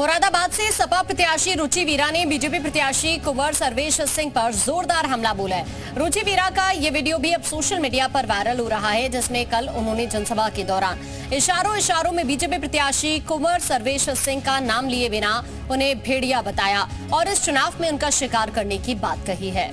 मुरादाबाद से सपा प्रत्याशी रुचि वीरा ने बीजेपी प्रत्याशी कुंवर सर्वेश सिंह पर जोरदार हमला बोला है। रुचि वीरा का ये वीडियो भी अब सोशल मीडिया पर वायरल हो रहा है, जिसमें कल उन्होंने जनसभा के दौरान इशारों में बीजेपी प्रत्याशी कुंवर सर्वेश सिंह का नाम लिए बिना उन्हें भेड़िया बताया और इस चुनाव में उनका शिकार करने की बात कही है।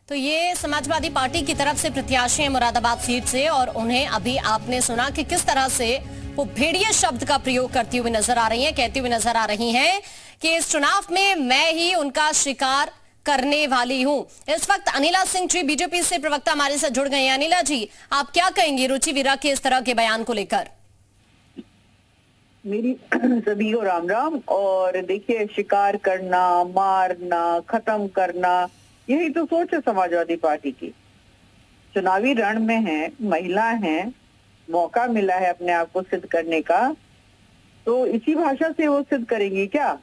तो ये समाजवादी पार्टी की तरफ से प्रत्याशी हैं मुरादाबाद सीट से, और उन्हें अभी आपने सुना कि किस तरह से वो भेड़िए शब्द का प्रयोग करती हुई नजर आ रही हैं, कहती हुई नजर आ रही हैं कि इस चुनाव में मैं ही उनका शिकार करने वाली हूं। इस वक्त अनिला सिंह जी बीजेपी से प्रवक्ता हमारे साथ जुड़ गए हैं। अनिला जी, आप क्या कहेंगी रुचि वीरा के इस तरह के बयान को लेकर? मेरी सभी को राम राम। और देखिए, शिकार करना, मारना, खत्म करना, यही तो सोच है समाजवादी पार्टी की। चुनावी रण में है, महिला है, मौका मिला है अपने आप को सिद्ध करने का, तो इसी भाषा से वो सिद्ध करेंगी क्या?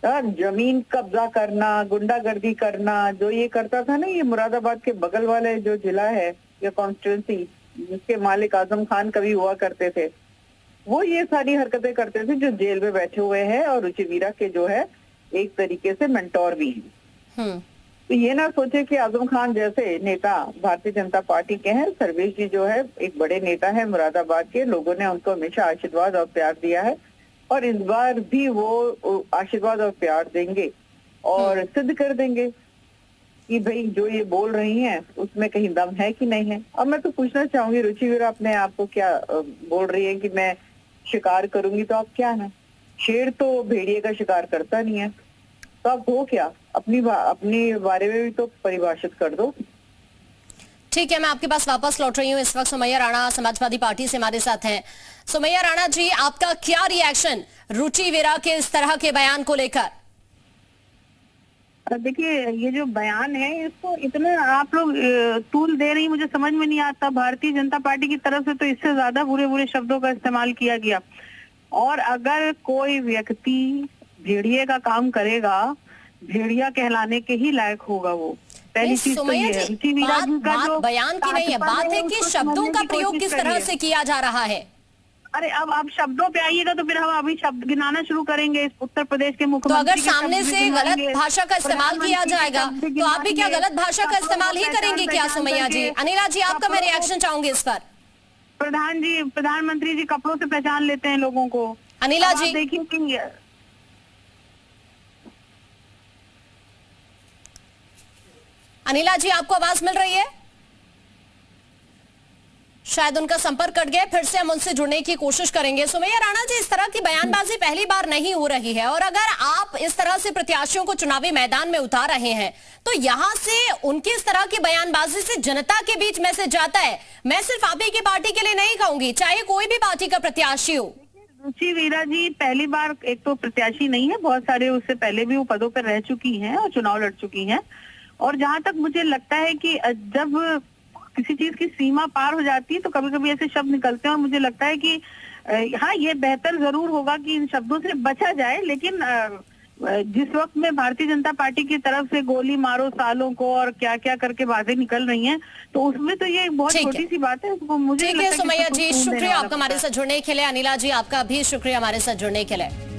जमीन कब्जा करना, गुंडागर्दी करना, जो ये करता था ना, ये मुरादाबाद के बगल वाले जो जिला है या कॉन्स्टिट्यूंसी, जिसके मालिक आजम खान कभी हुआ करते थे, वो ये सारी हरकतें करते थे, जो जेल में बैठे हुए हैं और रुचि वीरा के जो है एक तरीके से मेंटोर भी हैं। तो ये ना सोचे कि आजम खान जैसे नेता भारतीय जनता पार्टी के हैं। सर्वेश जी जो है एक बड़े नेता है मुरादाबाद के, लोगों ने उनको हमेशा आशीर्वाद और प्यार दिया है और इस बार भी वो आशीर्वाद और प्यार देंगे और सिद्ध कर देंगे कि भाई जो ये बोल रही हैं उसमें कहीं दम है कि नहीं है। अब मैं तो पूछना चाहूंगी, रुचि वीरा अपने आप को क्या बोल रही है कि मैं शिकार करूंगी? तो आप क्या है? शेर तो भेड़िए का शिकार करता नहीं है, तो आप हो क्या? अपनी बारे में भी तो परिभाषित कर दो। ठीक है, मैं आपके पास वापस लौट रही हूँ। इस वक्त सुमैया राणा समाजवादी पार्टी से हमारे साथ हैं। सुमैया राणा जी, आपका क्या रिएक्शन रुचि वीरा के इस तरह के बयान को लेकर? देखिए, ये जो बयान है इसको इतना आप लोग तूल दे रही, मुझे समझ में नहीं आता। भारतीय जनता पार्टी की तरफ से तो इससे ज्यादा बुरे बुरे शब्दों का इस्तेमाल किया गया। और अगर कोई व्यक्ति भेड़िए का काम करेगा, भेड़िया कहलाने के ही लायक होगा वो। पहली चीज तो ये है। रुचि वीरा जी का जो बयान की नहीं है, बात है कि शब्दों का प्रयोग किस तरह से किया जा रहा है। अरे अब शब्दों पे आइएगा तो फिर हम अभी शब्द गिनाना शुरू करेंगे। इस उत्तर प्रदेश के मुख्यमंत्री, तो अगर सामने से गलत भाषा का इस्तेमाल किया जाएगा तो आप भी क्या गलत भाषा का इस्तेमाल ही करेंगे क्या सुमैया जी? अनिला जी, आपका मैं रिएक्शन चाहूंगी इस पर। प्रधानमंत्री जी कपड़ों से पहचान लेते हैं लोगों को। अनिला जी देखिए कि अनिला जी, आपको आवाज मिल रही है? शायद उनका संपर्क कट गया, फिर से हम उनसे जुड़ने की कोशिश करेंगे। सुमैया राणा जी, इस तरह की बयानबाजी पहली बार नहीं हो रही है, और अगर आप इस तरह से प्रत्याशियों को चुनावी मैदान में उतार रहे हैं तो यहां से उनकी इस तरह की बयानबाजी से जनता के बीच मैसेज जाता है। मैं सिर्फ आप ही की पार्टी के लिए नहीं कहूंगी, चाहे कोई भी पार्टी का प्रत्याशी हो। रुचि वीरा जी पहली बार एक तो प्रत्याशी नहीं है, बहुत सारे उससे पहले भी वो पदों पर रह चुकी हैं और चुनाव लड़ चुकी हैं। और जहां तक मुझे लगता है कि जब किसी चीज की सीमा पार हो जाती है तो कभी कभी ऐसे शब्द निकलते हैं, और मुझे लगता है कि हाँ, ये बेहतर जरूर होगा कि इन शब्दों से बचा जाए। लेकिन जिस वक्त में भारतीय जनता पार्टी की तरफ से गोली मारो सालों को और क्या क्या करके बातें निकल रही हैं, तो उसमें तो ये बहुत छोटी सी बात है। मुझे ठीक है सुमैया जी, शुक्रिया आपका हमारे साथ जुड़ने के लिए। अनिला जी, आपका भी शुक्रिया हमारे साथ जुड़ने के लिए।